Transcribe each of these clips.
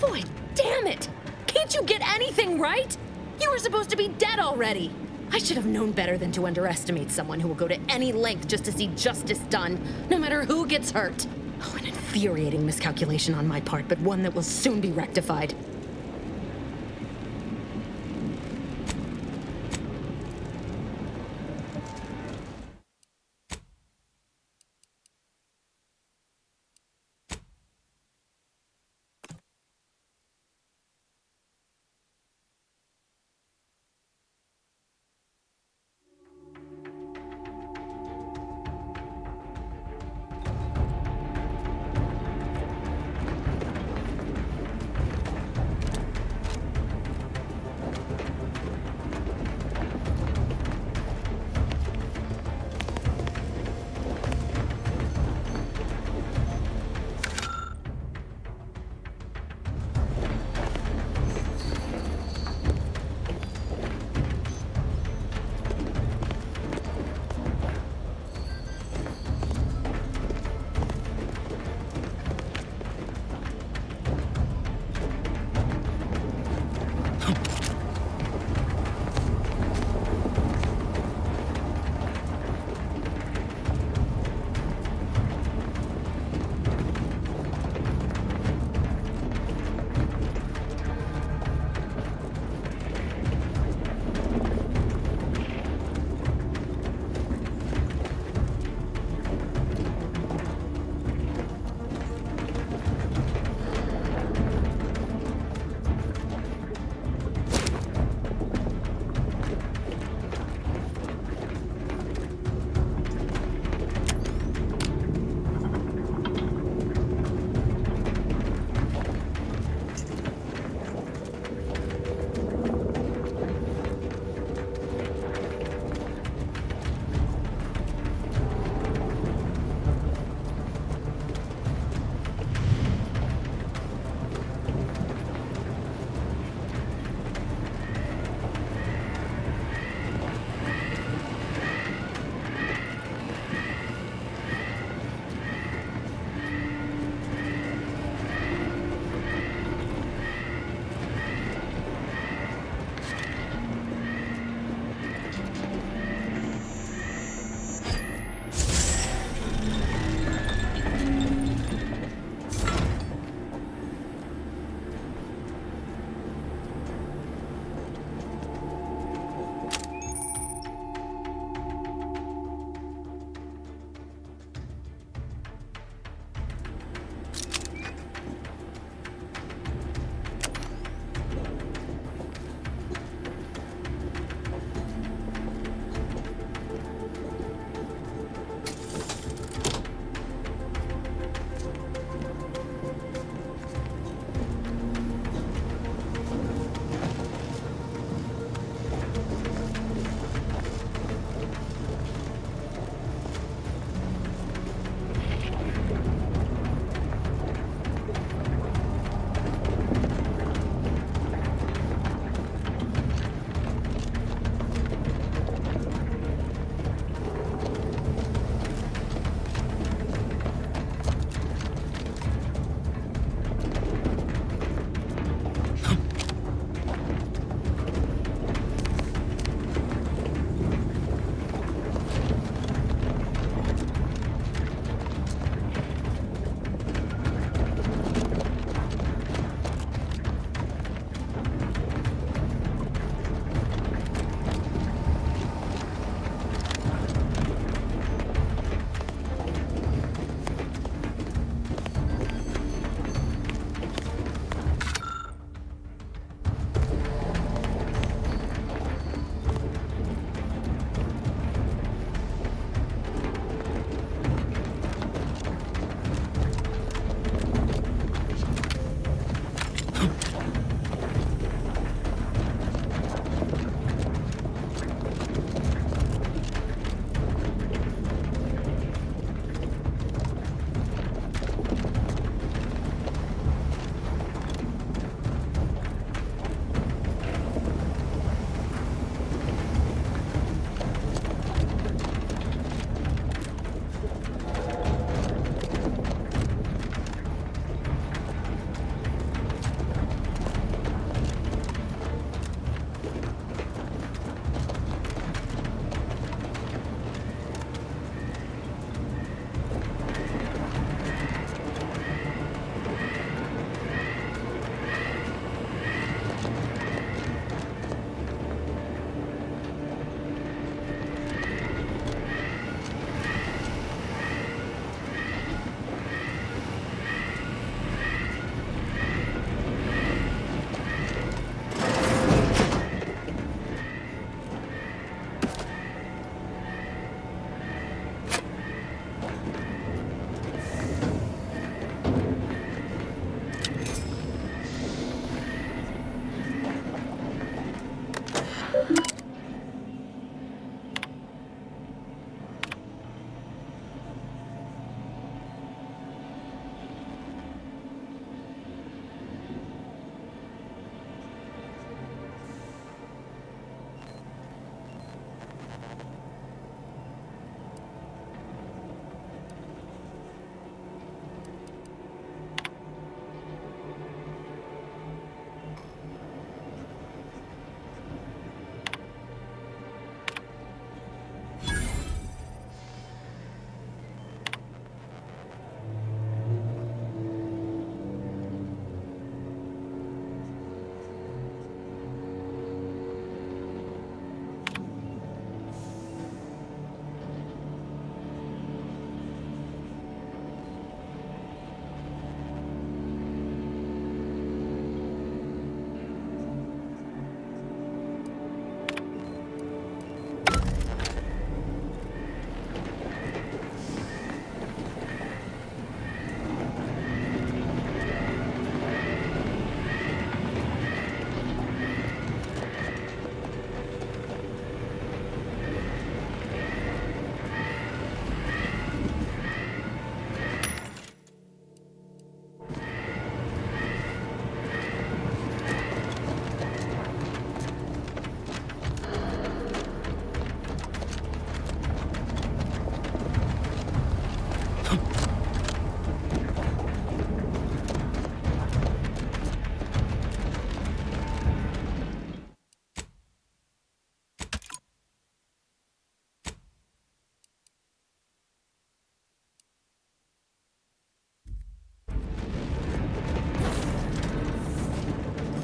Boy, damn it! Can't you get anything right? You were supposed to be dead already. I should have known better than to underestimate someone who will go to any length just to see justice done, no matter who gets hurt. Oh, an infuriating miscalculation on my part, but one that will soon be rectified.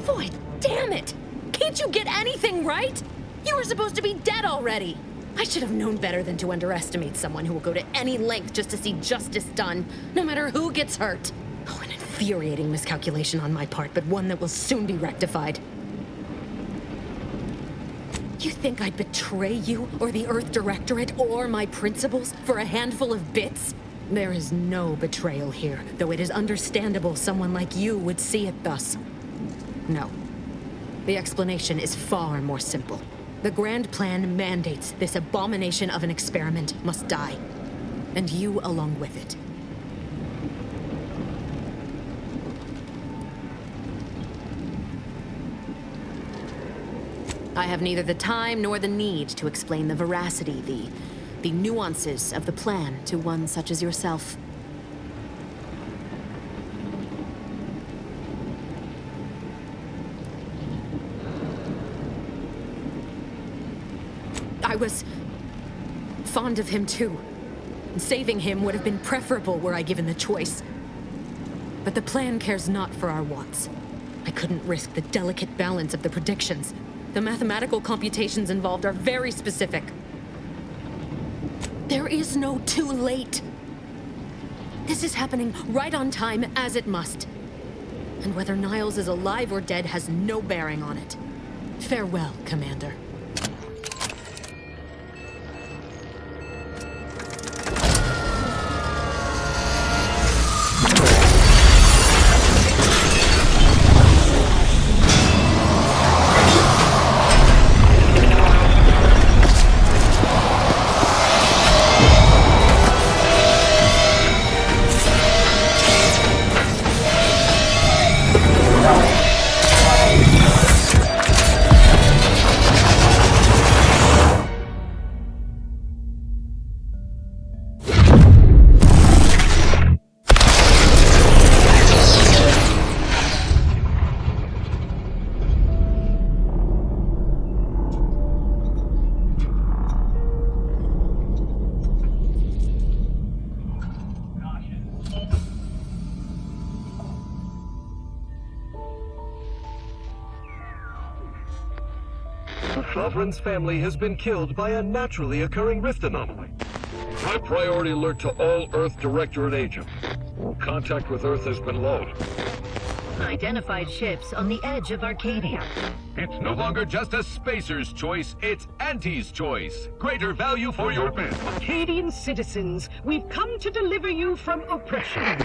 Boy, damn it! Can't you get anything right? You were supposed to be dead already! I should have known better than to underestimate someone who will go to any length just to see justice done, no matter who gets hurt. Oh, an infuriating miscalculation on my part, but one that will soon be rectified. You think I'd betray you, or the Earth Directorate, or my principals for a handful of bits? There is no betrayal here, though it is understandable someone like you would see it thus. No. The explanation is far more simple. The Grand Plan mandates this abomination of an experiment must die. And you along with it. I have neither the time nor the need to explain the veracity, the nuances of the plan to one such as yourself. I was fond of him too. Saving him would have been preferable were I given the choice. But the plan cares not for our wants. I couldn't risk the delicate balance of the predictions. The mathematical computations involved are very specific. There is no too late. This is happening right on time, as it must. And whether Niles is alive or dead has no bearing on it. Farewell, Commander. Sovereign's family has been killed by a naturally occurring rift anomaly. High priority alert to all Earth Directorate agents. Contact with Earth has been low. Identified ships on the edge of Arcadia. It's no longer just a spacer's choice, it's Auntie's choice. Greater value for your bid. Arcadian citizens, we've come to deliver you from oppression.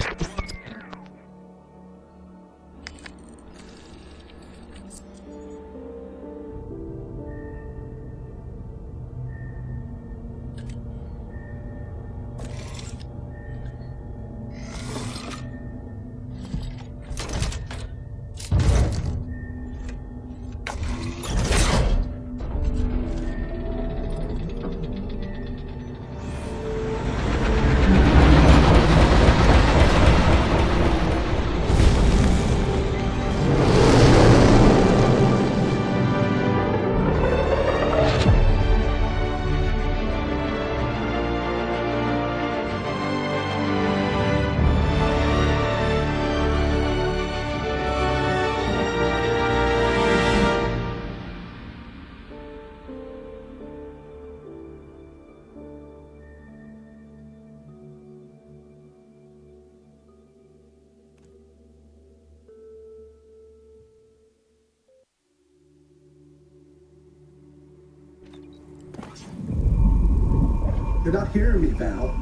They're not hearing me, Val.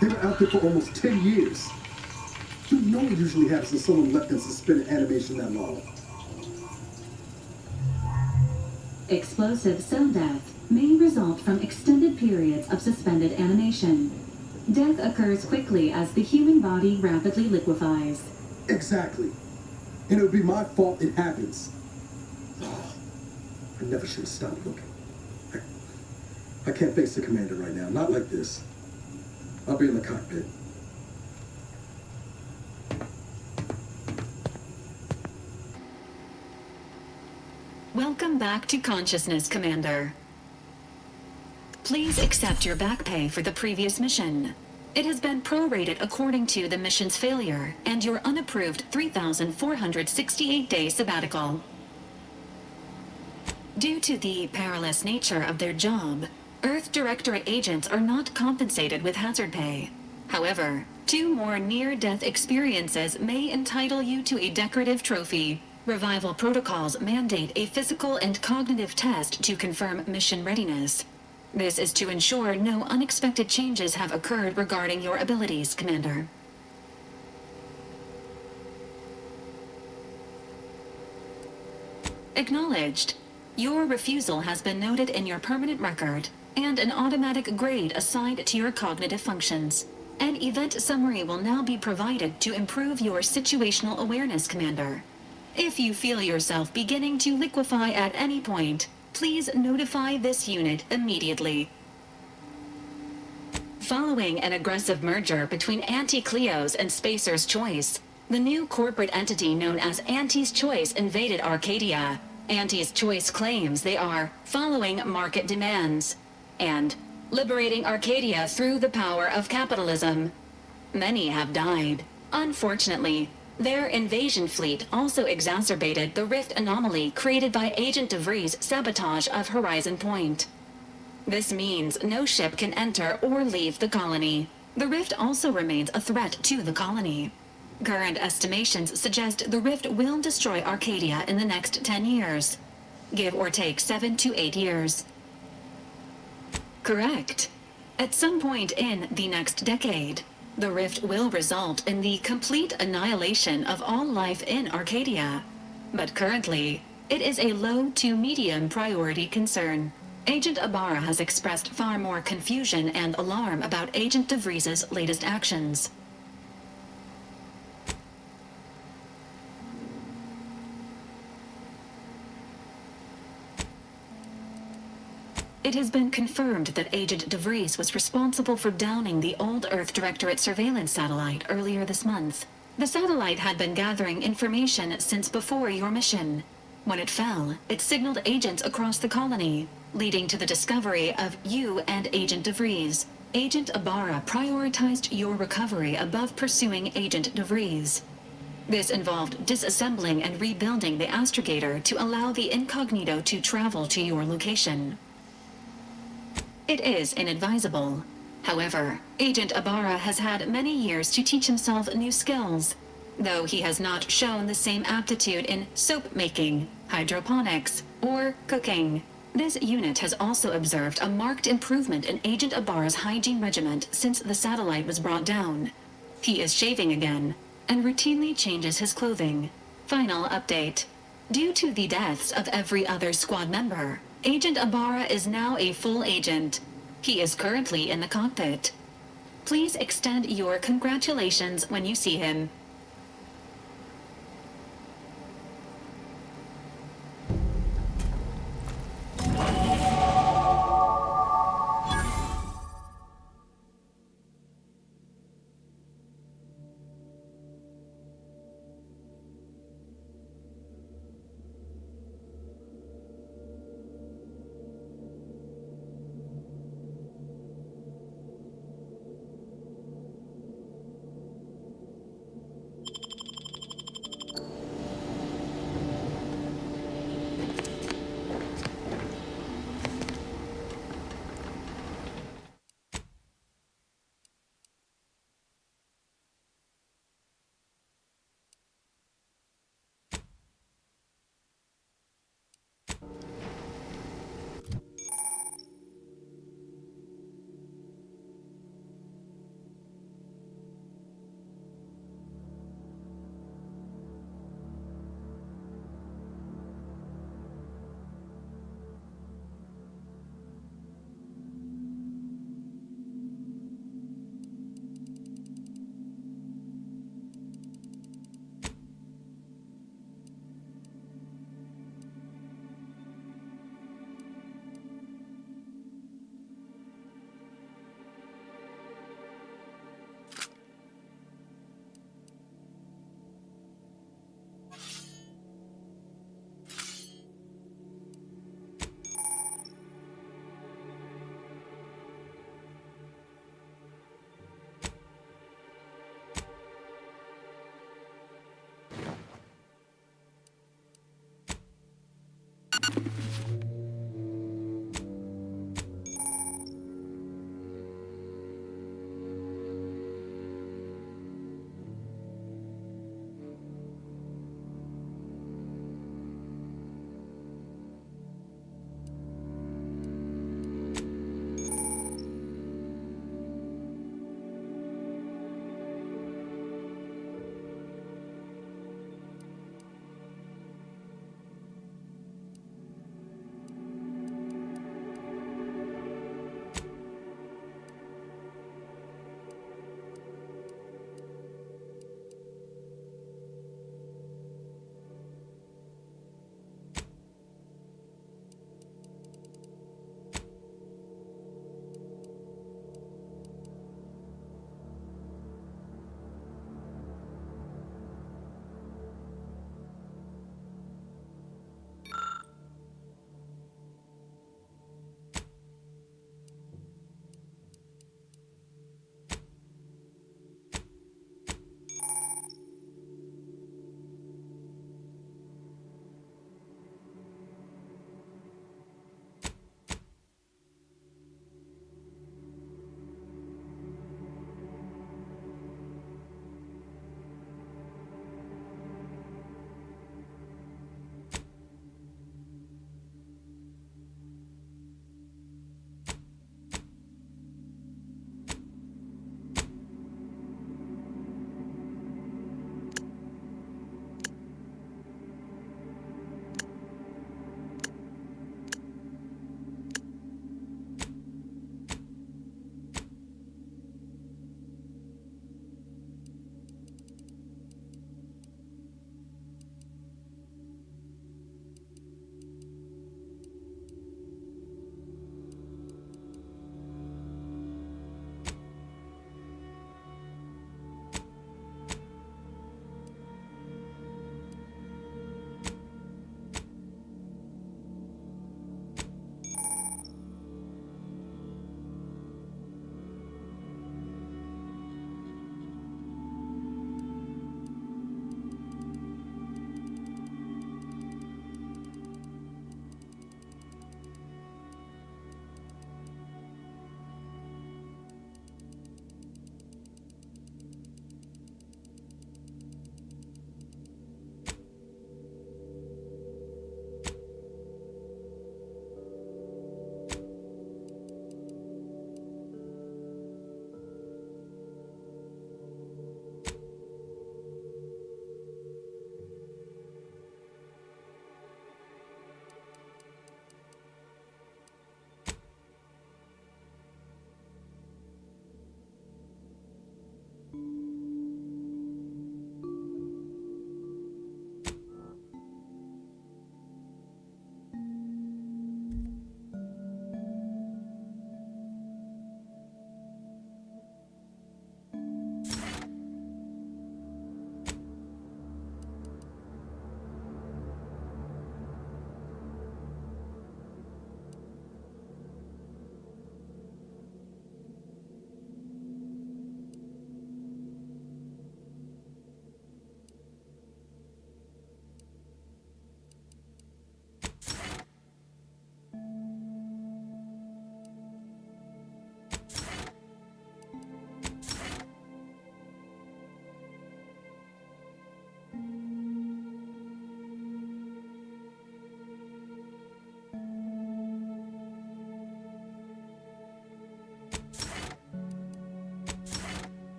They were out there for almost 10 years. You know what usually happens when someone left in suspended animation that long. Explosive cell death may result from extended periods of suspended animation. Death occurs quickly as the human body rapidly liquefies. Exactly. And it would be my fault it happens. Oh, I never should have stopped looking. I can't face the commander right now. Not like this. I'll be in the cockpit. Welcome back to consciousness, Commander. Please accept your back pay for the previous mission. It has been prorated according to the mission's failure and your unapproved 3,468-day sabbatical. Due to the perilous nature of their job, Earth Directorate agents are not compensated with hazard pay. However, 2 more near-death experiences may entitle you to a decorative trophy. Revival protocols mandate a physical and cognitive test to confirm mission readiness. This is to ensure no unexpected changes have occurred regarding your abilities, Commander. Acknowledged. Your refusal has been noted in your permanent record, and an automatic grade assigned to your cognitive functions. An event summary will now be provided to improve your situational awareness, Commander. If you feel yourself beginning to liquefy at any point, please notify this unit immediately. Following an aggressive merger between Anti-Cleos and Spacer's Choice, the new corporate entity known as Anti's Choice invaded Arcadia. Anti's Choice claims they are following market demands and liberating Arcadia through the power of capitalism. Many have died. Unfortunately, their invasion fleet also exacerbated the rift anomaly created by Agent DeVries' sabotage of Horizon Point. This means no ship can enter or leave the colony. The rift also remains a threat to the colony. Current estimations suggest the rift will destroy Arcadia in the next 10 years. Give or take 7 to 8 years. Correct. At some point in the next decade, the rift will result in the complete annihilation of all life in Arcadia. But currently, it is a low to medium priority concern. Agent Ibarra has expressed far more confusion and alarm about Agent DeVries' latest actions. It has been confirmed that Agent DeVries was responsible for downing the old Earth Directorate surveillance satellite earlier this month. The satellite had been gathering information since before your mission. When it fell, it signaled agents across the colony, leading to the discovery of you and Agent DeVries. Agent Ibarra prioritized your recovery above pursuing Agent DeVries. This involved disassembling and rebuilding the astrogator to allow the incognito to travel to your location. It is inadvisable. However, Agent Ibarra has had many years to teach himself new skills, though he has not shown the same aptitude in soap making, hydroponics, or cooking. This unit has also observed a marked improvement in Agent Ibarra's hygiene regimen since the satellite was brought down. He is shaving again, and routinely changes his clothing. Final update. Due to the deaths of every other squad member, Agent Ibarra is now a full agent. He is currently in the cockpit. Please extend your congratulations when you see him.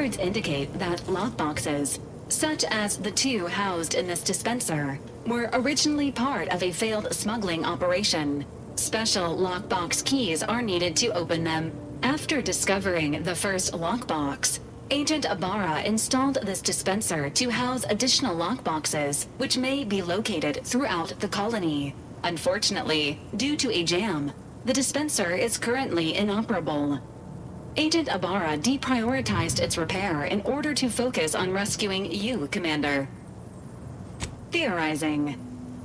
records indicate that lockboxes, such as the two housed in this dispenser, were originally part of a failed smuggling operation. Special lockbox keys are needed to open them. After discovering the first lockbox, Agent Ibarra installed this dispenser to house additional lockboxes, which may be located throughout the colony. Unfortunately, due to a jam, the dispenser is currently inoperable. Agent Ibarra deprioritized its repair in order to focus on rescuing you, Commander. Theorizing.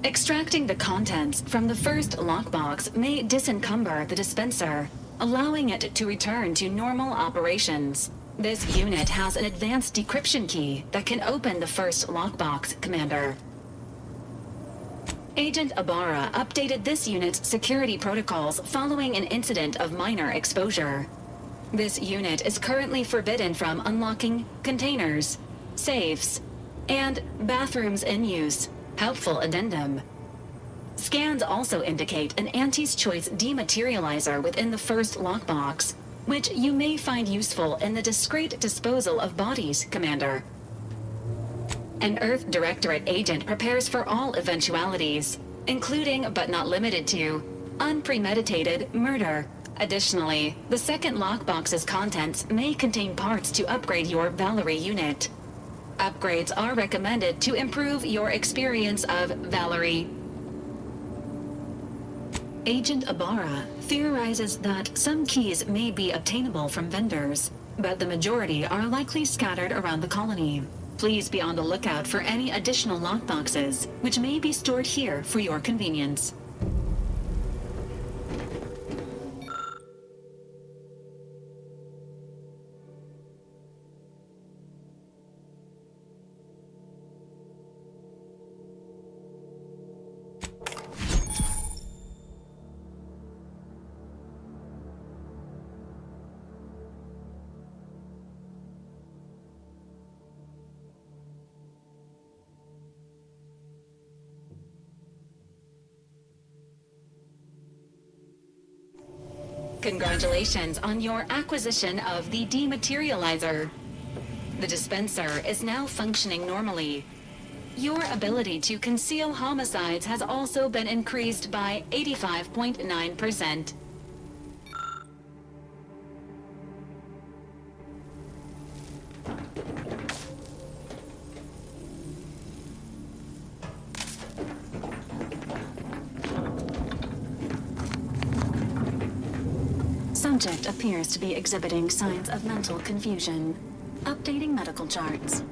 Extracting the contents from the first lockbox may disencumber the dispenser, allowing it to return to normal operations. This unit has an advanced decryption key that can open the first lockbox, Commander. Agent Ibarra updated this unit's security protocols following an incident of minor exposure. This unit is currently forbidden from unlocking containers, safes, and bathrooms in use. Helpful addendum. Scans also indicate an Auntie's Choice dematerializer within the first lockbox, which you may find useful in the discreet disposal of bodies, Commander. An Earth Directorate agent prepares for all eventualities, including but not limited to unpremeditated murder. Additionally, the second lockbox's contents may contain parts to upgrade your Valerie unit. Upgrades are recommended to improve your experience of Valerie. Agent Ibarra theorizes that some keys may be obtainable from vendors, but the majority are likely scattered around the colony. Please be on the lookout for any additional lockboxes, which may be stored here for your convenience. Congratulations on your acquisition of the dematerializer. The dispenser is now functioning normally. Your ability to conceal homicides has also been increased by 85.9%. Subject appears to be exhibiting signs of mental confusion. Updating medical charts.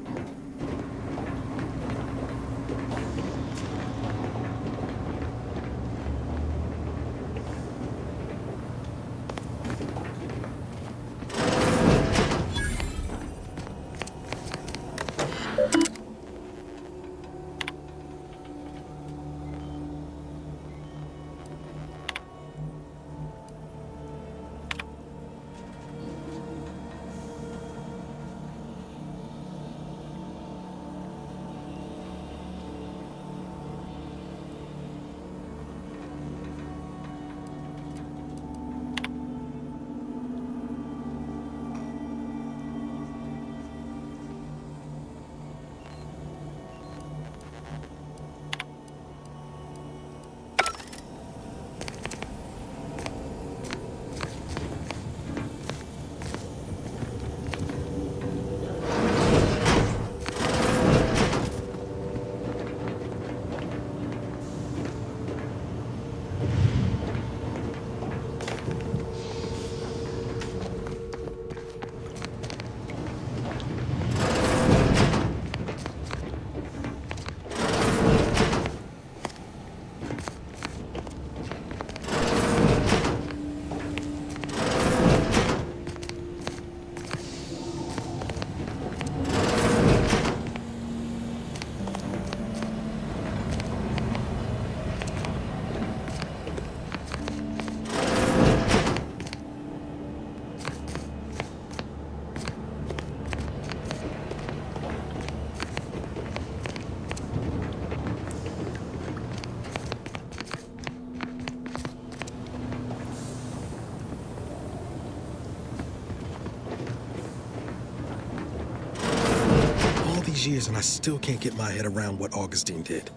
these years and I still can't get my head around what Augustine did.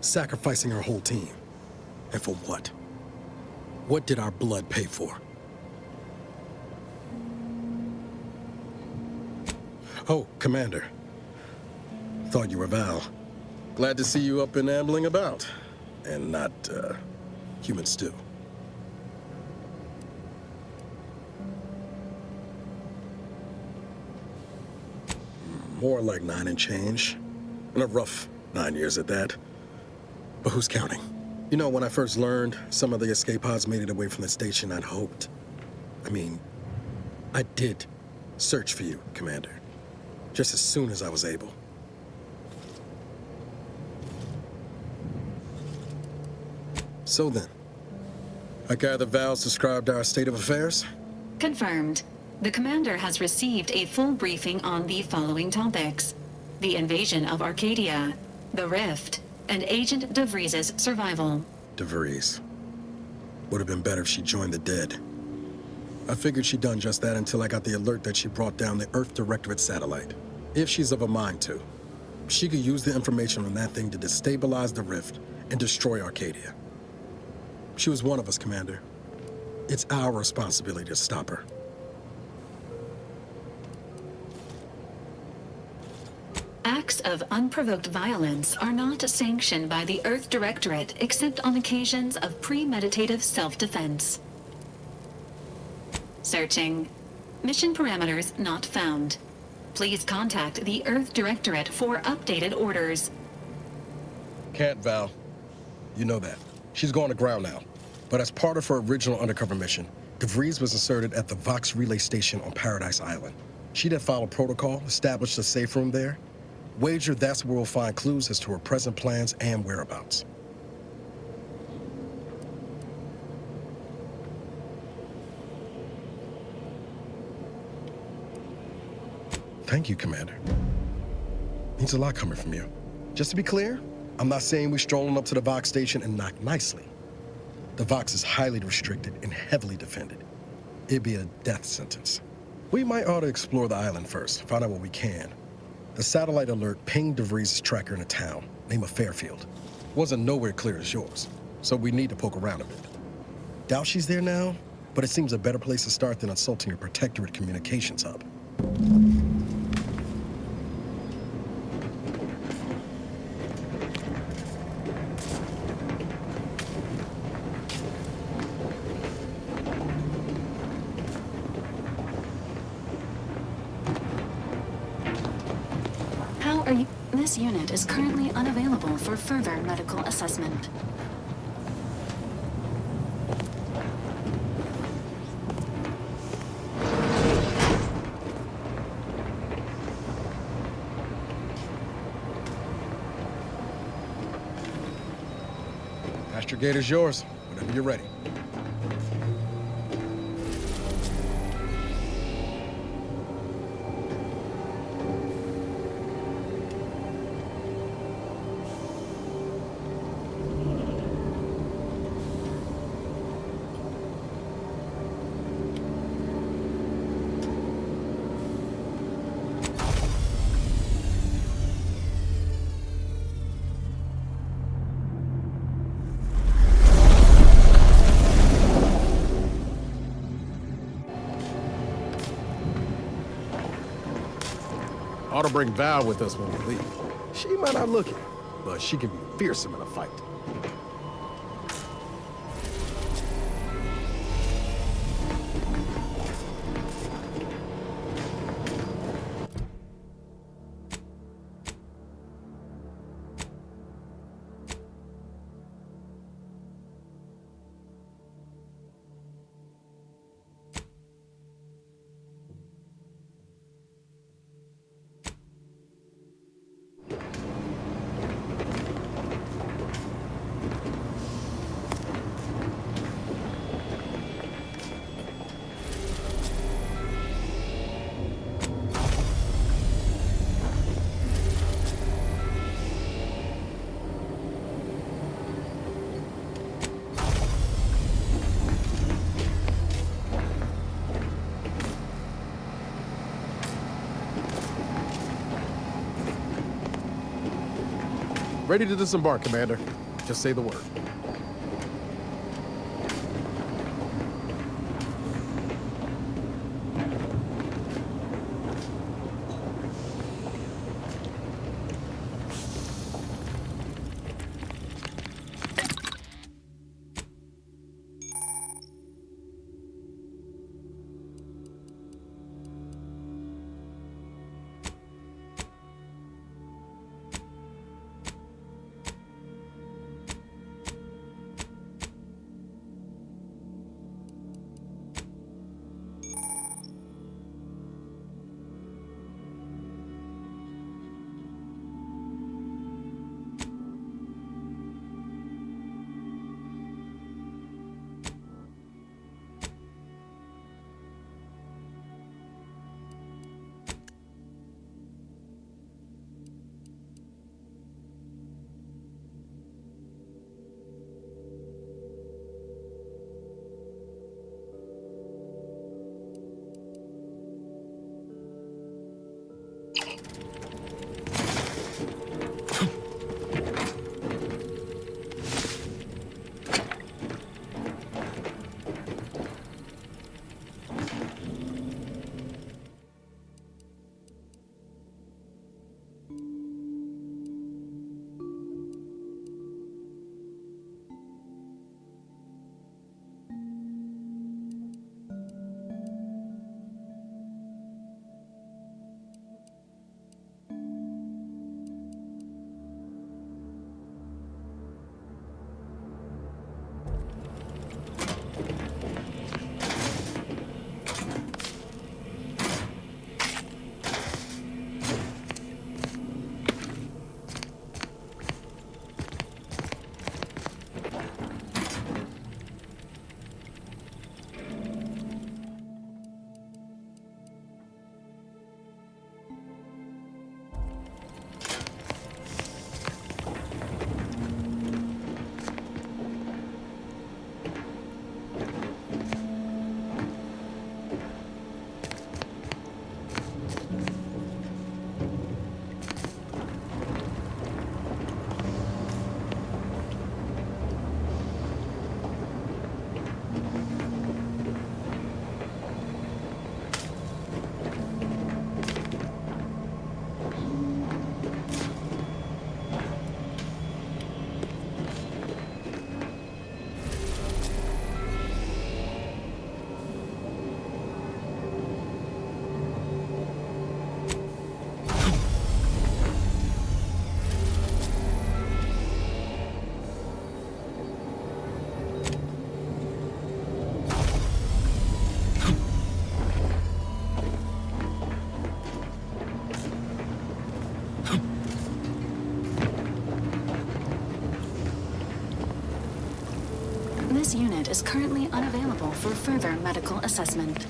Sacrificing her whole team. And for what? What did our blood pay for? Oh, Commander. Thought you were Val. Glad to see you up and ambling about. And not, human stew. More like 9 and change. And a rough 9 years at that. But who's counting? You know, when I first learned some of the escape pods made it away from the station, I'd hoped. I did search for you, Commander. Just as soon as I was able. So then, I gather Val's described our state of affairs? Confirmed. The commander has received a full briefing on the following topics: the invasion of Arcadia, the Rift, and Agent DeVries' survival. DeVries. Would have been better if she joined the dead. I figured she'd done just that until I got the alert that she brought down the Earth Directorate satellite. If she's of a mind to, she could use the information on that thing to destabilize the Rift and destroy Arcadia. She was one of us, Commander. It's our responsibility to stop her. Acts of unprovoked violence are not sanctioned by the Earth Directorate except on occasions of premeditative self-defense. Searching. Mission parameters not found. Please contact the Earth Directorate for updated orders. Can't, Val. You know that. She's going to ground now. But as part of her original undercover mission, DeVries was inserted at the Vox Relay Station on Paradise Island. She'd have followed protocol, established a safe room there. Wager that's where we'll find clues as to her present plans and whereabouts. Thank you, Commander. Means a lot coming from you. Just to be clear, I'm not saying we're strolling up to the Vox station and knock nicely. The Vox is highly restricted and heavily defended. It'd be a death sentence. We might ought to explore the island first, find out what we can. The satellite alert pinged DeVries' tracker in a town, named Fairfield. Wasn't nowhere clear as yours, so we need to poke around a bit. Doubt she's there now, but it seems a better place to start than assaulting your Protectorate communications hub. This unit is currently unavailable for further medical assessment. Astrogator's yours, whenever you're ready. Ought to bring Val with us when we leave. She might not look it, but she can be fearsome in a fight. Ready to disembark, Commander. Just say the word. This unit is currently unavailable for further medical assessment.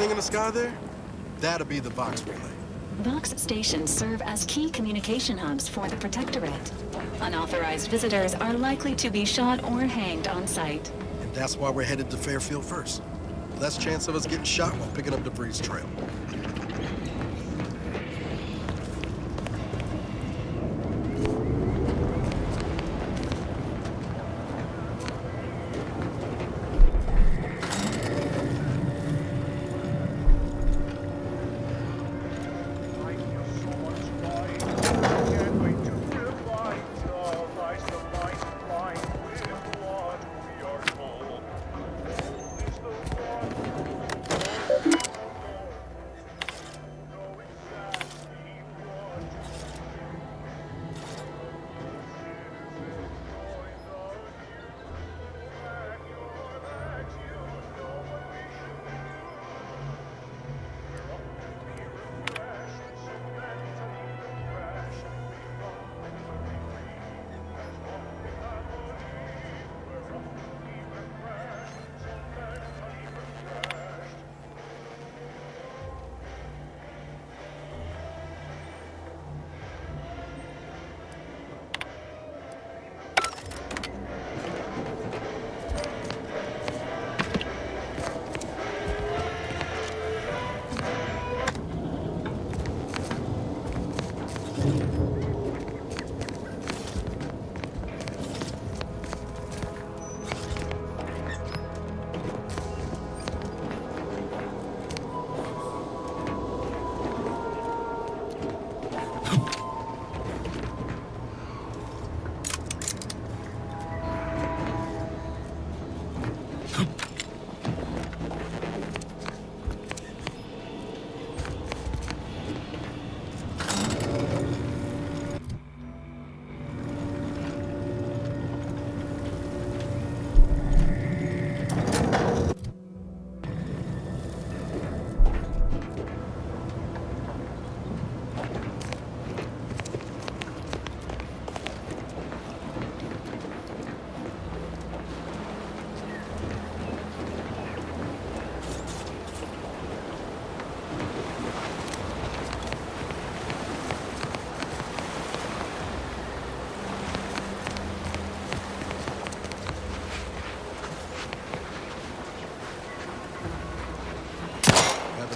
thing in the sky there? That'll be the Vox relay. Vox stations serve as key communication hubs for the Protectorate. Unauthorized visitors are likely to be shot or hanged on site. And that's why we're headed to Fairfield first. Less chance of us getting shot while picking up DeVries' trail.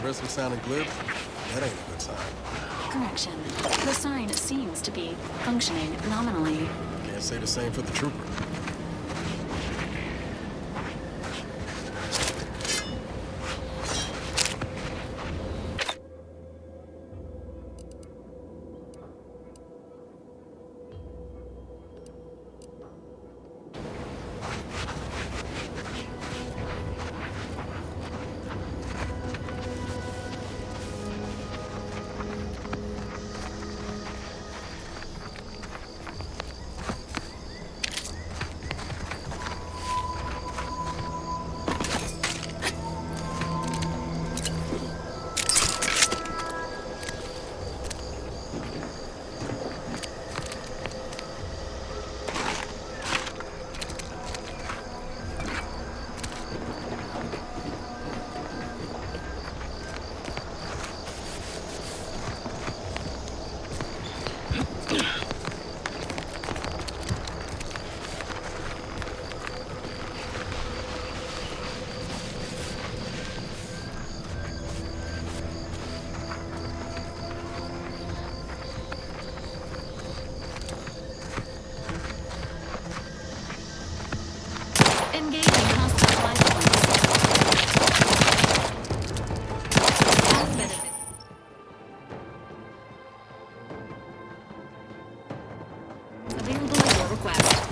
Risk of sounding glib? That ain't a good sign. Correction. The sign seems to be functioning nominally. Can't say the same for the trooper.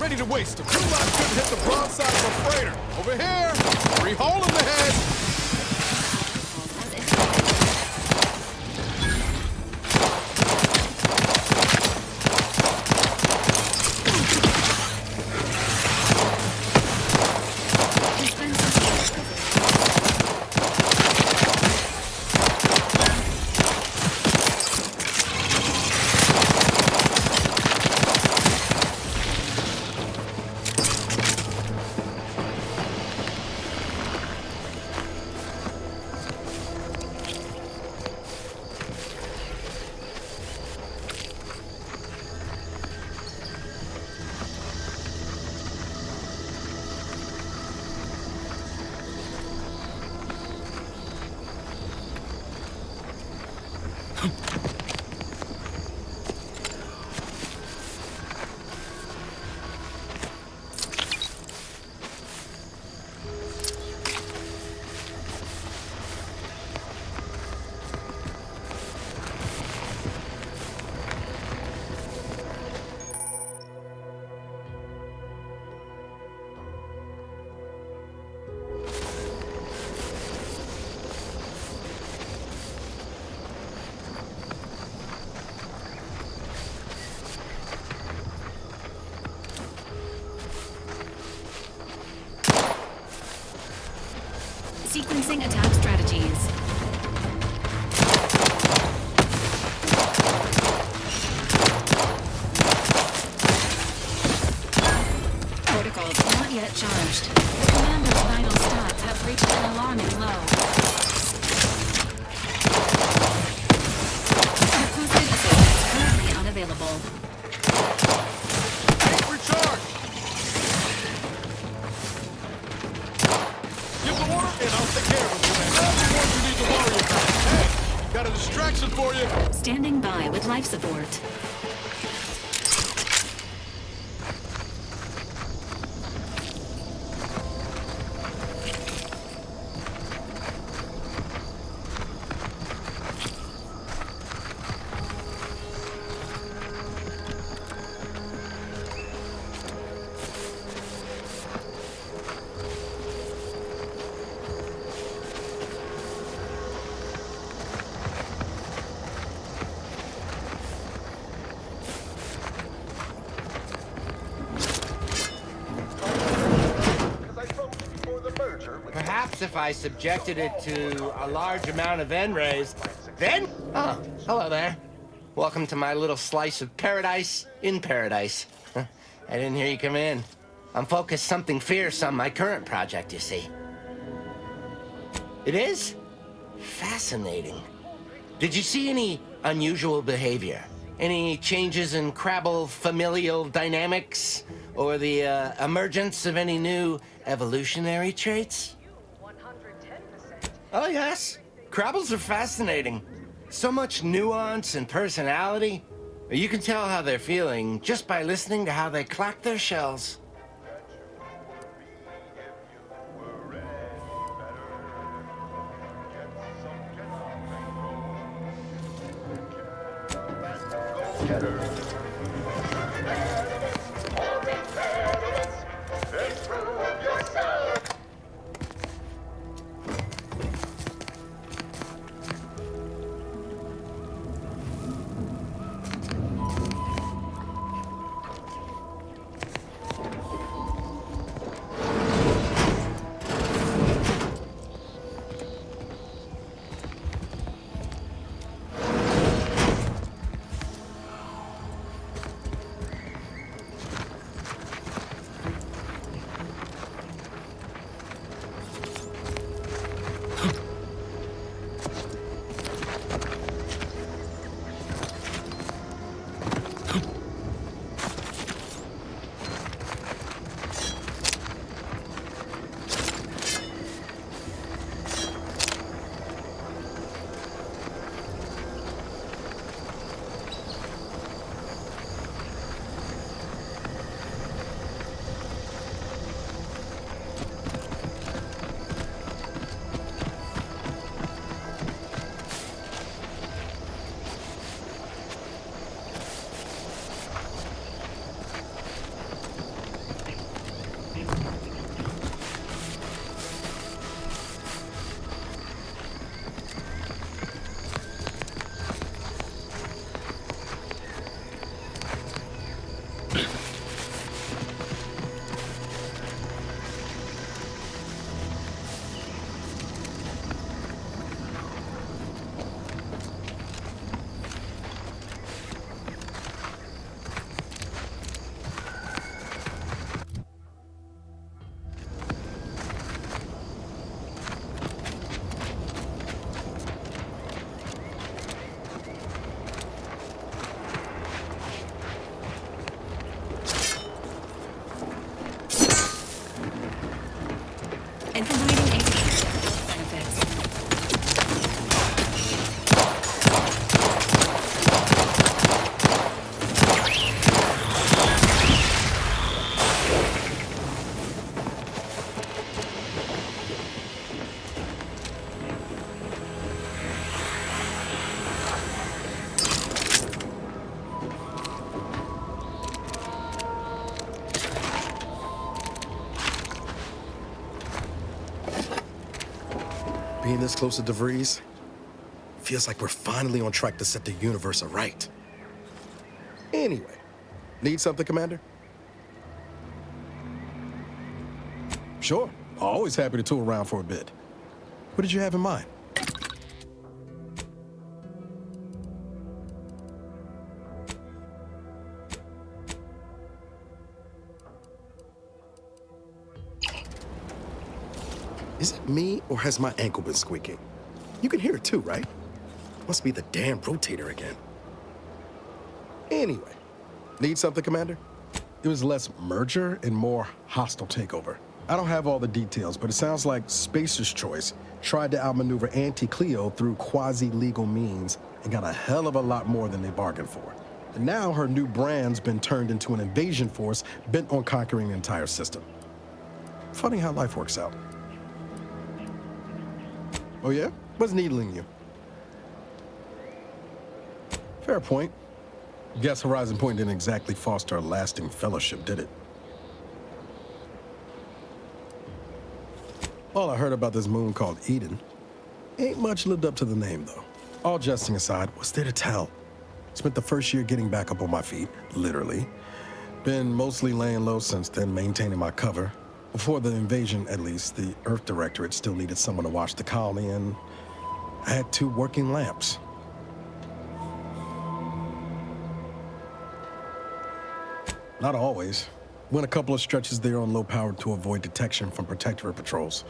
Ready to waste them. Two lots couldn't hit the broadside of a freighter. Over here. 3 hole in the head. Commencing attack strategies. Protocols not yet charged. The commander's vital stats have reached an alarming low. Requested assistance currently unavailable. Tank recharge! Give the order, and I'll take care of it, Commander. Not the ones you need to worry about. Hey, got a distraction for you. Standing by with life support. Perhaps if I subjected it to a large amount of N-rays, then... Oh, hello there. Welcome to my little slice of paradise in paradise. I didn't hear you come in. I'm focused something fierce on my current project, you see. It is? Fascinating. Did you see any unusual behavior? Any changes in Crabble familial dynamics? Or the emergence of any new evolutionary traits? Oh, yes. Crabbles are fascinating. So much nuance and personality. You can tell how they're feeling just by listening to how they clack their shells. And providing aviation health benefits. Being this close to DeVries feels like we're finally on track to set the universe aright. Anyway, need something, Commander? Sure. Always happy to tool around for a bit. What did you have in mind? Is it me, or has my ankle been squeaking? You can hear it too, right? Must be the damn rotator again. Anyway, need something, Commander? It was less merger and more hostile takeover. I don't have all the details, but it sounds like Spacer's Choice tried to outmaneuver Auntie Cleo through quasi-legal means and got a hell of a lot more than they bargained for. And now her new brand's been turned into an invasion force bent on conquering the entire system. Funny how life works out. Oh yeah? What's needling you? Fair point. Guess Horizon Point didn't exactly foster a lasting fellowship, did it? All I heard about this moon called Eden ain't much lived up to the name, though. All jesting aside, what's there to tell? Spent the first year getting back up on my feet, literally. Been mostly laying low since then, maintaining my cover. Before the invasion, at least, the Earth Directorate still needed someone to watch the colony, and I had 2 working lamps. Not always. Went a couple of stretches there on low power to avoid detection from Protectorate patrols.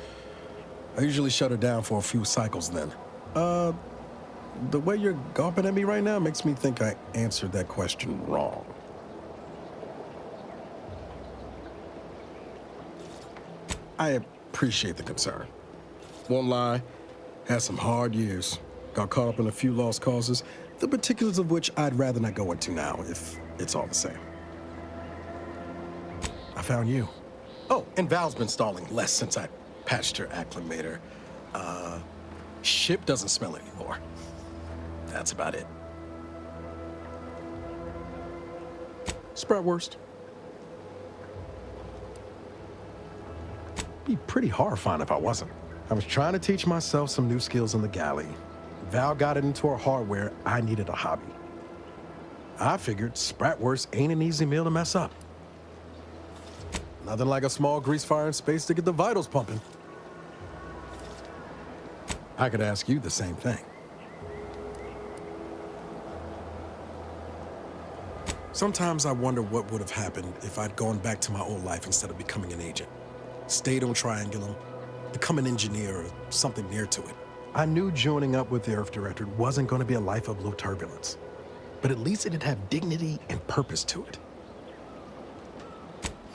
I usually shut her down for a few cycles then. The way you're gawping at me right now makes me think I answered that question wrong. I appreciate the concern. Won't lie, had some hard years. Got caught up in a few lost causes, the particulars of which I'd rather not go into now, if it's all the same. I found you. Oh, and Val's been stalling less since I patched her acclimator. Ship doesn't smell anymore. That's about it. Spratwurst. Be pretty horrifying if I wasn't. I was trying to teach myself some new skills in the galley. Val got it into her hardware. I needed a hobby. I figured Spratwurst ain't an easy meal to mess up. Nothing like a small grease fire in space to get the vitals pumping. I could ask you the same thing. Sometimes I wonder what would have happened if I'd gone back to my old life instead of becoming an agent. Stayed on Triangulum, become an engineer or something near to it. I knew joining up with the Earth Directorate wasn't going to be a life of low turbulence, but at least it'd have dignity and purpose to it.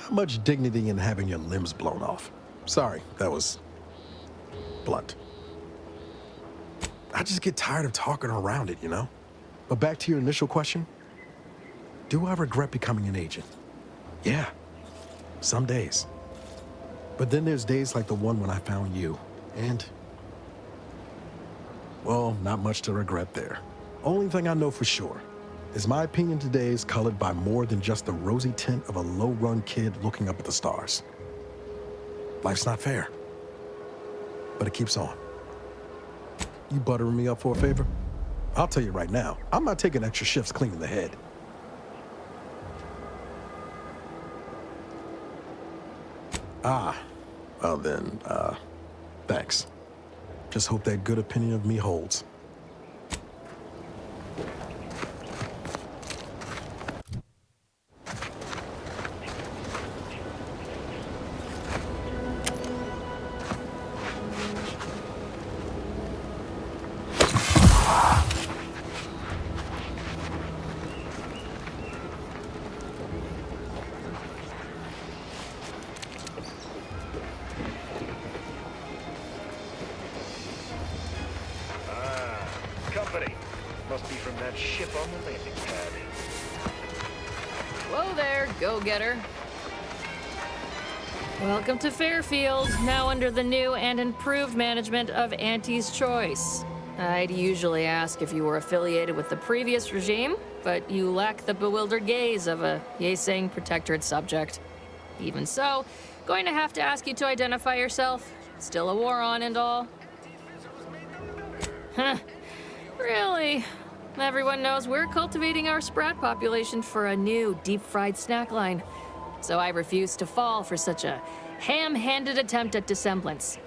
Not much dignity in having your limbs blown off. Sorry, that was blunt. I just get tired of talking around it, you know? But back to your initial question, do I regret becoming an agent? Yeah, some days. But then there's days like the one when I found you, and well, not much to regret there. Only thing I know for sure is my opinion today is colored by more than just the rosy tint of a low-run kid looking up at the stars. Life's not fair, but it keeps on. You buttering me up for a favor? I'll tell you right now, I'm not taking extra shifts cleaning the head. Well then, thanks. Just hope that good opinion of me holds. Company. Must be from that ship on the landing pad. Whoa there, go-getter. Welcome to Fairfield, now under the new and improved management of Auntie's Choice. I'd usually ask if you were affiliated with the previous regime, but you lack the bewildered gaze of a yay-saying Protectorate subject. Even so, going to have to ask you to identify yourself. Still a war on and all. Huh. Really? Everyone knows we're cultivating our Sprat population for a new deep-fried snack line. So I refuse to fall for such a ham-handed attempt at dissemblance.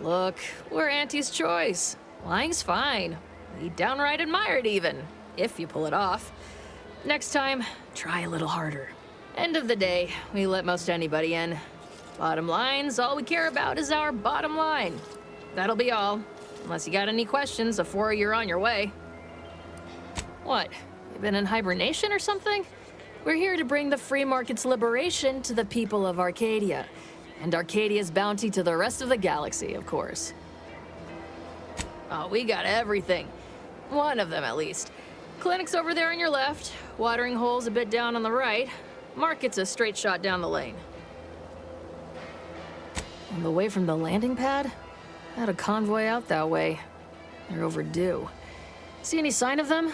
Look, we're Auntie's choice. Lying's fine. We downright admire it even, if you pull it off. Next time, try a little harder. End of the day, we let most anybody in. Bottom line's all we care about is our bottom line. That'll be all, unless you got any questions before you're on your way. What, you been in hibernation or something? We're here to bring the free market's liberation to the people of Arcadia, and Arcadia's bounty to the rest of the galaxy, of course. Oh, we got everything. One of them, at least. Clinic's over there on your left, watering hole's a bit down on the right, market's a straight shot down the lane. On the way from the landing pad? Had a convoy out that way. They're overdue. See any sign of them?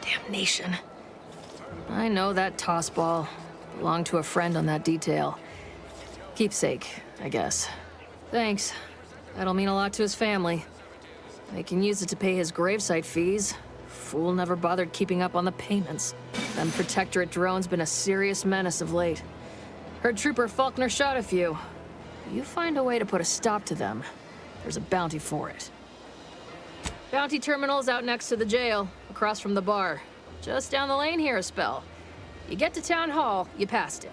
Damnation. I know that toss ball belonged to a friend on that detail. Keepsake, I guess. Thanks. That'll mean a lot to his family. They can use it to pay his gravesite fees. Fool never bothered keeping up on the payments. Them Protectorate drones been a serious menace of late. Heard Trooper Faulkner shot a few. You find a way to put a stop to them, there's a bounty for it. Bounty terminal's out next to the jail, across from the bar. Just down the lane here a spell. You get to Town Hall, you passed it.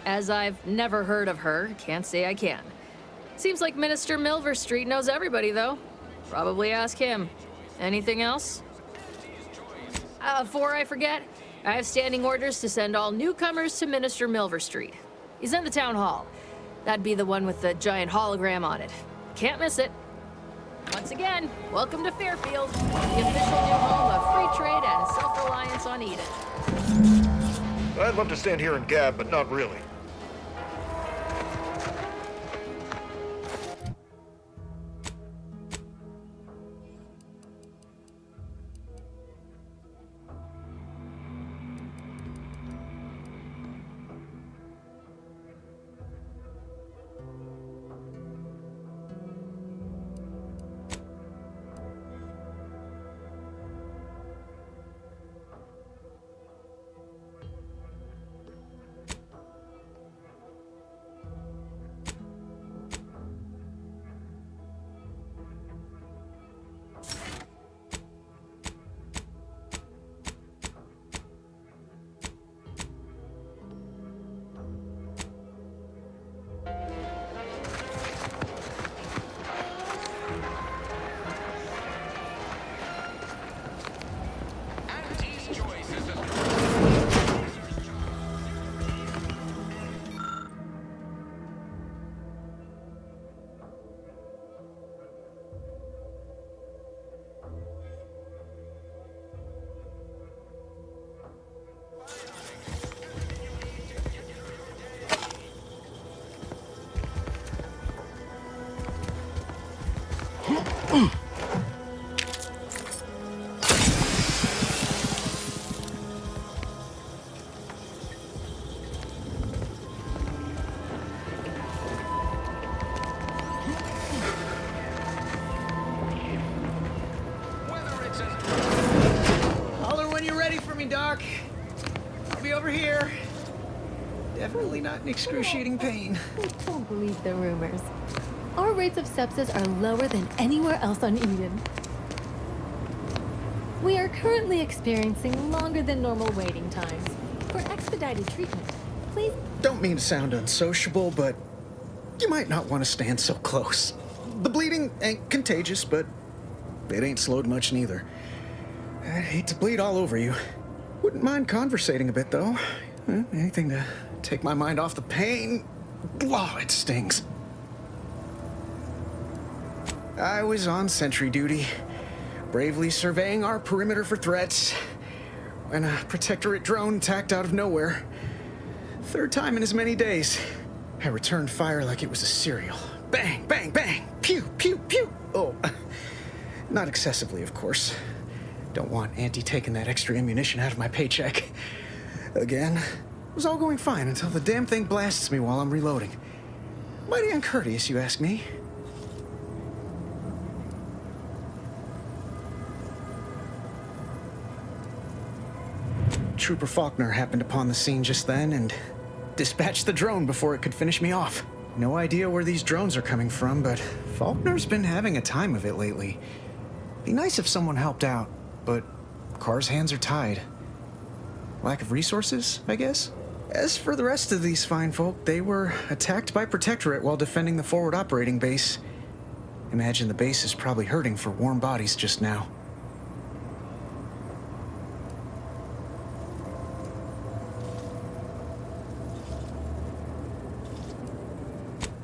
As I've never heard of her, can't say I can. Seems like Minister Milverstreet knows everybody, though. Probably ask him. Anything else? Before I forget, I have standing orders to send all newcomers to Minister Milverstreet. He's in the town hall. That'd be the one with the giant hologram on it. Can't miss it. Once again, welcome to Fairfield, the official new home of free trade and self-reliance on Eden. I'd love to stand here and gab, but not really. Doc. I'll be over here. Definitely not in excruciating pain. I don't believe the rumors. Our rates of sepsis are lower than anywhere else on Eden. We are currently experiencing longer than normal waiting times. For expedited treatment, please... Don't mean to sound unsociable, but you might not want to stand so close. The bleeding ain't contagious, but it ain't slowed much neither. I'd hate to bleed all over you. Wouldn't mind conversating a bit, though. Anything to take my mind off the pain. Oh, it stings. I was on sentry duty, bravely surveying our perimeter for threats, when a Protectorate drone attacked out of nowhere. Third time in as many days. I returned fire like it was a cereal. Bang, bang, bang! Pew, pew, pew! Oh, not excessively, of course. Don't want Auntie taking that extra ammunition out of my paycheck. Again, it was all going fine until the damn thing blasts me while I'm reloading. Mighty uncourteous, you ask me. Trooper Faulkner happened upon the scene just then, and dispatched the drone before it could finish me off. No idea where these drones are coming from, but Faulkner's been having a time of it lately. Be nice if someone helped out, but Carr's hands are tied. Lack of resources, I guess? As for the rest of these fine folk, they were attacked by Protectorate while defending the forward operating base. Imagine the base is probably hurting for warm bodies just now.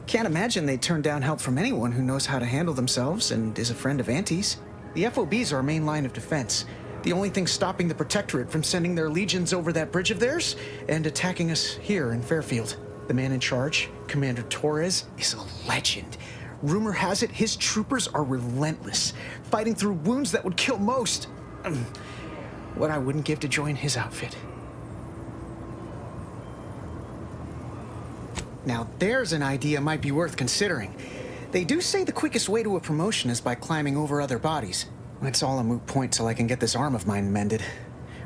Can't imagine they'd turn down help from anyone who knows how to handle themselves and is a friend of Auntie's. The FOB's our main line of defense. The only thing stopping the Protectorate from sending their legions over that bridge of theirs and attacking us here in Fairfield. The man in charge, Commander Torres, is a legend. Rumor has it his troopers are relentless, fighting through wounds that would kill most. What I wouldn't give to join his outfit. Now there's an idea might be worth considering. They do say the quickest way to a promotion is by climbing over other bodies. It's all a moot point till I can get this arm of mine mended.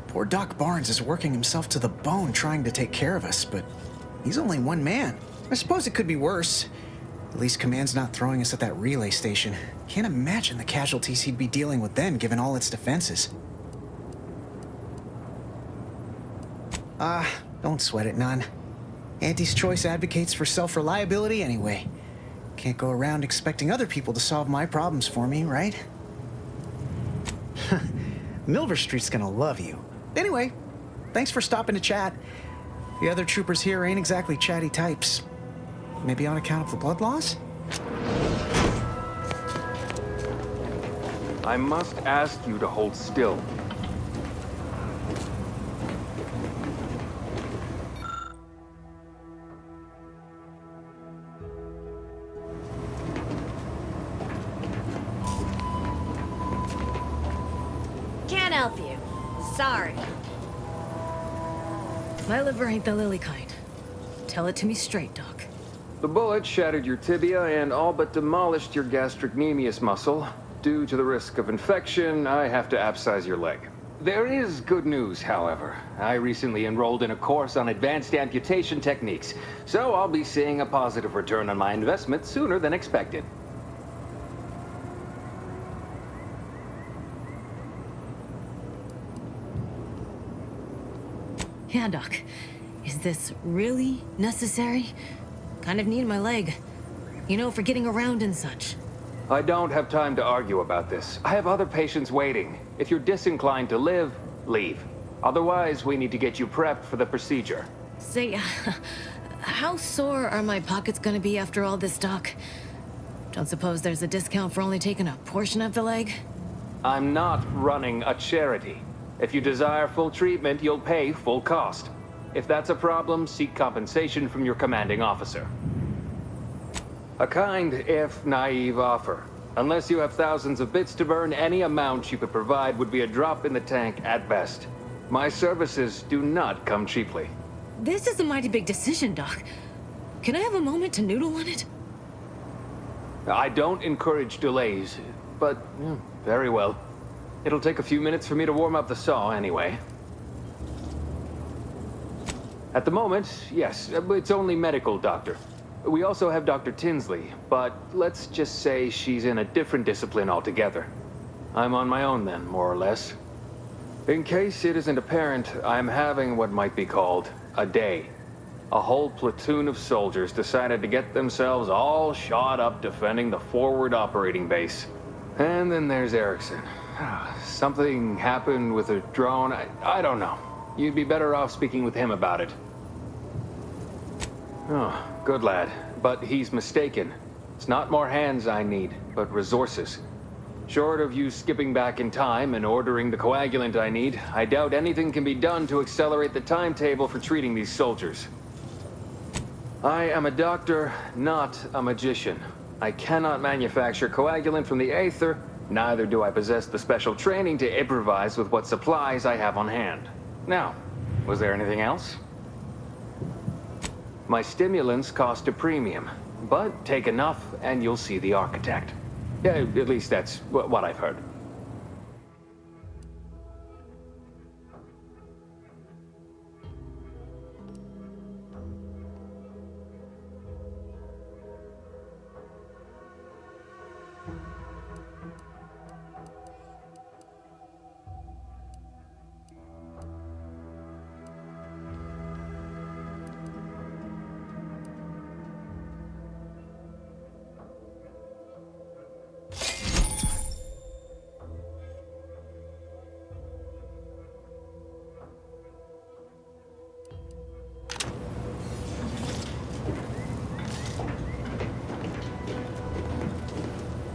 Poor Doc Barnes is working himself to the bone trying to take care of us, but he's only one man. I suppose it could be worse. At least Command's not throwing us at that relay station. Can't imagine the casualties he'd be dealing with then, given all its defenses. Don't sweat it none. Auntie's Choice advocates for self-reliability anyway. Can't go around expecting other people to solve my problems for me, right? Milver Street's gonna love you. Anyway, thanks for stopping to chat. The other troopers here ain't exactly chatty types. Maybe on account of the blood loss? I must ask you to hold still. Can't help you. Sorry. My liver ain't the lily kind. Tell it to me straight, Doc. The bullet shattered your tibia and all but demolished your gastrocnemius muscle. Due to the risk of infection, I have to abscise your leg. There is good news, however. I recently enrolled in a course on advanced amputation techniques, so I'll be seeing a positive return on my investment sooner than expected. Yeah, Doc. Is this really necessary? Kind of need my leg. You know, for getting around and such. I don't have time to argue about this. I have other patients waiting. If you're disinclined to live, leave. Otherwise, we need to get you prepped for the procedure. Say, how sore are my pockets gonna be after all this, Doc? Don't suppose there's a discount for only taking a portion of the leg? I'm not running a charity. If you desire full treatment, you'll pay full cost. If that's a problem, seek compensation from your commanding officer. A kind, if naive offer. Unless you have thousands of bits to burn, any amount you could provide would be a drop in the tank at best. My services do not come cheaply. This is a mighty big decision, Doc. Can I have a moment to noodle on it? I don't encourage delays, but very well. It'll take a few minutes for me to warm up the saw anyway. At the moment, yes, it's only medical, Doctor. We also have Dr. Tinsley, but let's just say she's in a different discipline altogether. I'm on my own then, more or less. In case it isn't apparent, I'm having what might be called a day. A whole platoon of soldiers decided to get themselves all shot up defending the forward operating base. And then there's Erickson. Something happened with a drone. I don't know. You'd be better off speaking with him about it. Oh, good lad. But he's mistaken. It's not more hands I need, but resources. Short of you skipping back in time and ordering the coagulant I need, I doubt anything can be done to accelerate the timetable for treating these soldiers. I am a doctor, not a magician. I cannot manufacture coagulant from the aether, neither do I possess the special training to improvise with what supplies I have on hand. Now, was there anything else? My stimulants cost a premium, but take enough and you'll see the architect. Yeah, at least that's what I've heard.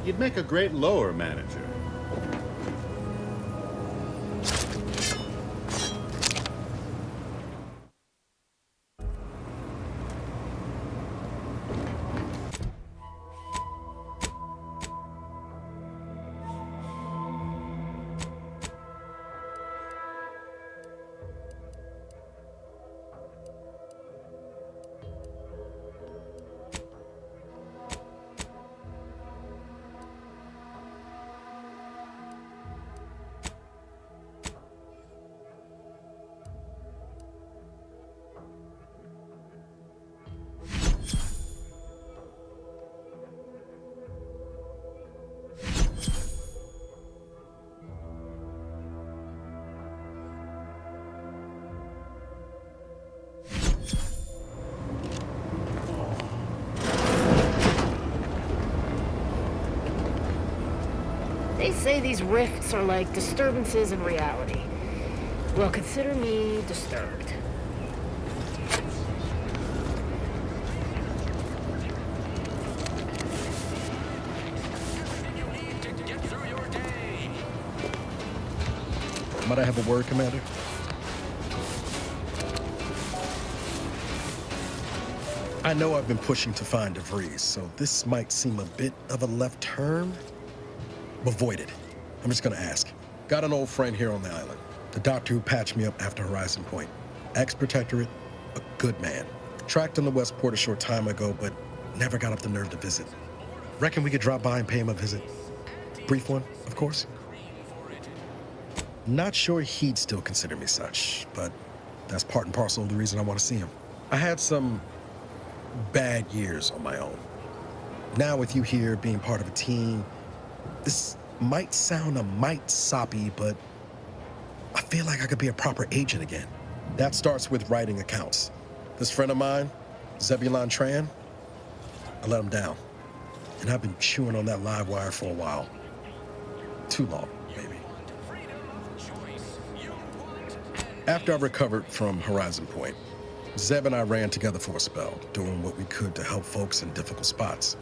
You'd make a great lower manager. They say these rifts are like disturbances in reality. Well, consider me disturbed. Might I have a word, Commander? I know I've been pushing to find DeVries, so this might seem a bit of a left turn. Avoid it. I'm just gonna ask. Got an old friend here on the island. The doctor who patched me up after Horizon Point. Ex-protectorate, a good man. Tracked him to Westport a short time ago, but never got up the nerve to visit. Reckon we could drop by and pay him a visit? Brief one, of course. Not sure he'd still consider me such, but that's part and parcel of the reason I want to see him. I had some bad years on my own. Now with you here, being part of a team, this might sound a mite soppy, but I feel like I could be a proper agent again. That starts with writing accounts. This friend of mine, Zebulon Tran, I let him down. And I've been chewing on that live wire for a while. Too long, maybe. After I recovered from Horizon Point, Zeb and I ran together for a spell, doing what we could to help folks in difficult spots.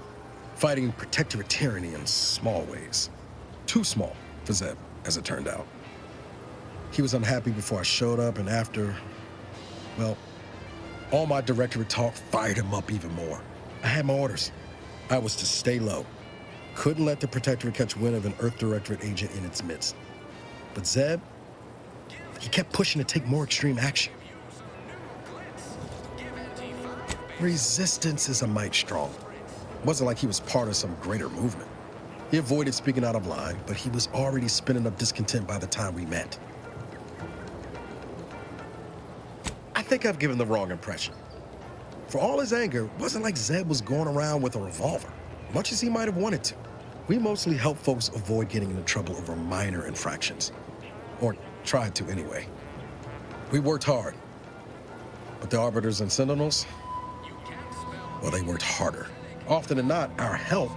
Fighting protectorate tyranny in small ways. Too small for Zeb, as it turned out. He was unhappy before I showed up, and after, well, all my directorate talk fired him up even more. I had my orders. I was to stay low. Couldn't let the protectorate catch wind of an Earth Directorate agent in its midst. But Zeb, he kept pushing to take more extreme action. Resistance is a mite strong. Wasn't like he was part of some greater movement. He avoided speaking out of line, but he was already spinning up discontent by the time we met. I think I've given the wrong impression. For all his anger, it wasn't like Zeb was going around with a revolver, much as he might have wanted to. We mostly help folks avoid getting into trouble over minor infractions. Or tried to anyway. We worked hard. But the Arbiters and Sentinels, well, they worked harder. Often than not, our help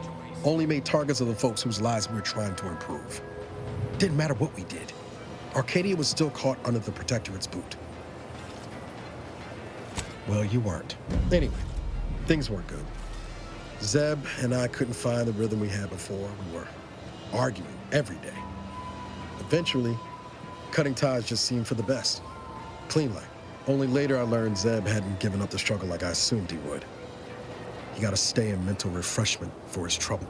only made targets of the folks whose lives we were trying to improve. Didn't matter what we did. Arcadia was still caught under the Protectorate's boot. Well, you weren't. Anyway, things weren't good. Zeb and I couldn't find the rhythm we had before. We were arguing every day. Eventually, cutting ties just seemed for the best. Clean like. Only later I learned Zeb hadn't given up the struggle like I assumed he would. He got to stay in mental refreshment for his trouble.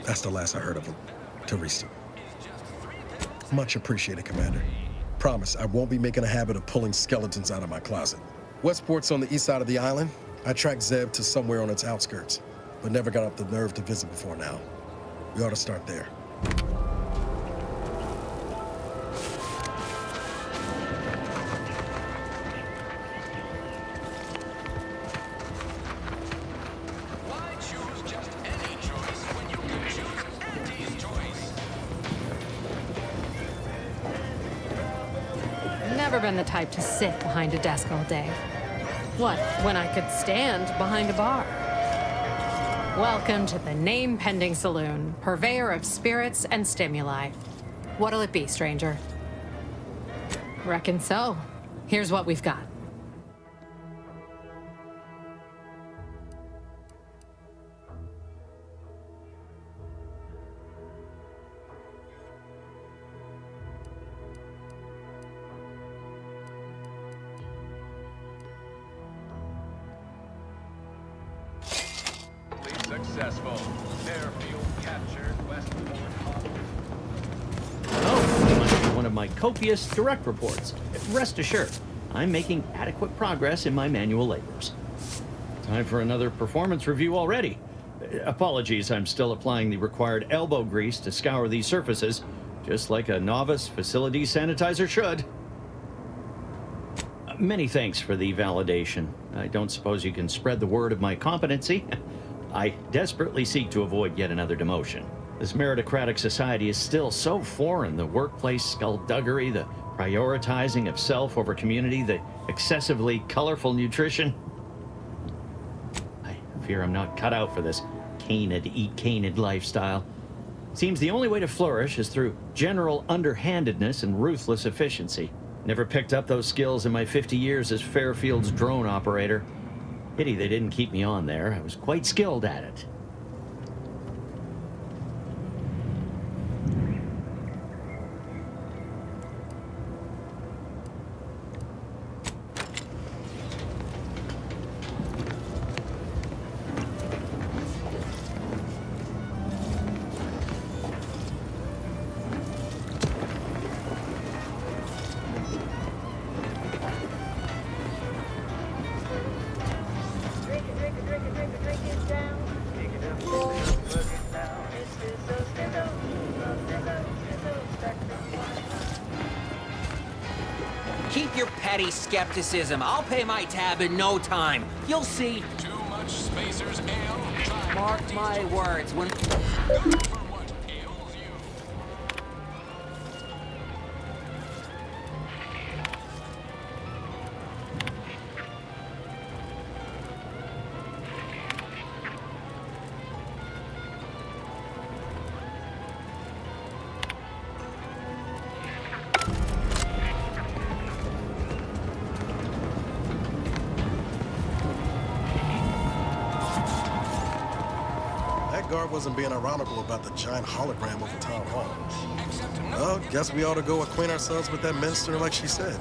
That's the last I heard of him. Teresa. Much appreciated, Commander. Promise, I won't be making a habit of pulling skeletons out of my closet. Westport's on the east side of the island. I tracked Zeb to somewhere on its outskirts, but never got up the nerve to visit before now. We ought to start there. Never been the type to sit behind a desk all day. What, when I could stand behind a bar? Welcome to the Name-Pending Saloon, purveyor of spirits and stimuli. What'll it be, stranger? Reckon so. Here's what we've got. successful. Airfield captured, Westport. Oh, you must be one of my copious direct reports. Rest assured, I'm making adequate progress in my manual labors. Time for another performance review already. Apologies, I'm still applying the required elbow grease to scour these surfaces, just like a novice facility sanitizer should. Many thanks for the validation. I don't suppose you can spread the word of my competency. I desperately seek to avoid yet another demotion. This meritocratic society is still so foreign. The workplace skullduggery, the prioritizing of self over community, the excessively colorful nutrition. I fear I'm not cut out for this canid, eat canid lifestyle. Seems the only way to flourish is through general underhandedness and ruthless efficiency. Never picked up those skills in my 50 years as Fairfield's drone operator. Pity they didn't keep me on there. I was quite skilled at it. Keep your petty skepticism. I'll pay my tab in no time. You'll see. Too much Spacers ale. Mark my words. When... Guard wasn't being ironical about the giant hologram over town hall. Well, guess we ought to go acquaint ourselves with that minister like she said.